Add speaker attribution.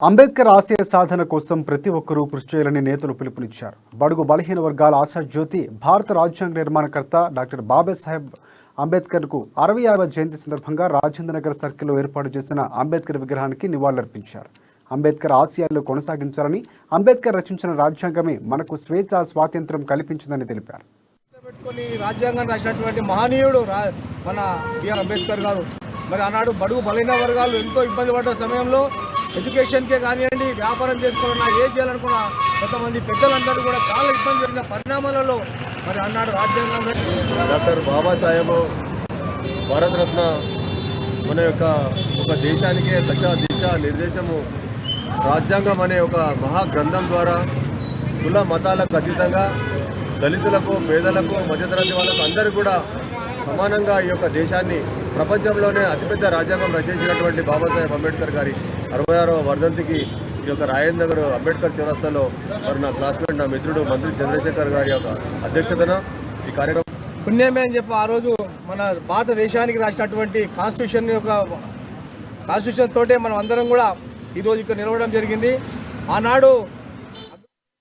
Speaker 1: అంబేద్కర్ ఆశయ సాధన కోసం ప్రతి ఒక్కరూ కృషి చేయాలని నేతలు పిలుపునిచ్చారు. బడుగు బలహీన వర్గాల ఆశాజ్యోతి భారత రాజ్యాంగ నిర్మాణకర్త డాక్టర్ బాబాసాహెబ్ అంబేద్కర్కు 66వ జయంతి సందర్భంగా రాజేంద్రనగర్ సర్కిల్లో ఏర్పాటు చేసిన అంబేద్కర్ విగ్రహానికి నివాళులర్పించారు. అంబేద్కర్ ఆశయాలను కొనసాగించాలని, అంబేద్కర్ రచించిన రాజ్యాంగమే మనకు స్వేచ్ఛ స్వాతంత్ర్యం కల్పించిందని తెలిపారు.
Speaker 2: రాజ్యాంగాన్ని రాసినటువంటి మహనీయుడు మన బిఆర్ అంబేద్కర్ గారు. మరి ఆనాడు బడుగు బలహీన వర్గాలు ఎంతో ఇబ్బంది పడ్డ సమయంలో ఎడ్యుకేషన్కే కానివ్వండి, వ్యాపారం చేసుకోవాలన్నా, ఏం చేయాలనుకున్న కొంతమంది పెద్దలందరూ కూడా చాలా ఇబ్బంది జరిగిన పరిణామాలలో మరి అన్నాడు రాజ్యాంగం.
Speaker 3: డాక్టర్ బాబాసాహెబ్ భారతరత్న మన యొక్క ఒక దేశానికే దిశ నిర్దేశము రాజ్యాంగం అనే ఒక మహా గ్రంథం ద్వారా కుల మతాలకు అతీతంగా దళితులకు, పేదలకు, మధ్యతరగతి వాళ్ళకు అందరూ కూడా సమానంగా ఈ యొక్క దేశాన్ని ప్రపంచంలోనే అతిపెద్ద రాజ్యాంగం రచించినటువంటి బాబాసాహెబ్ అంబేద్కర్ గారి 66వ వర్ధంతికి ఈ యొక్క రాజేంద్ర అంబేద్కర్ చౌరస్తాలో మరి నా క్లాస్మేట్, నా మిత్రుడు మంత్రి చంద్రశేఖర్ గారి యొక్క అధ్యక్షతన ఈ కార్యక్రమం
Speaker 2: పుణ్యమే అని చెప్పి ఆ రోజు మన భారతదేశానికి రాసినటువంటి కాన్స్టిట్యూషన్ తోటే మనం అందరం కూడా ఈరోజు ఇక్కడ నిలవడం జరిగింది. ఆనాడు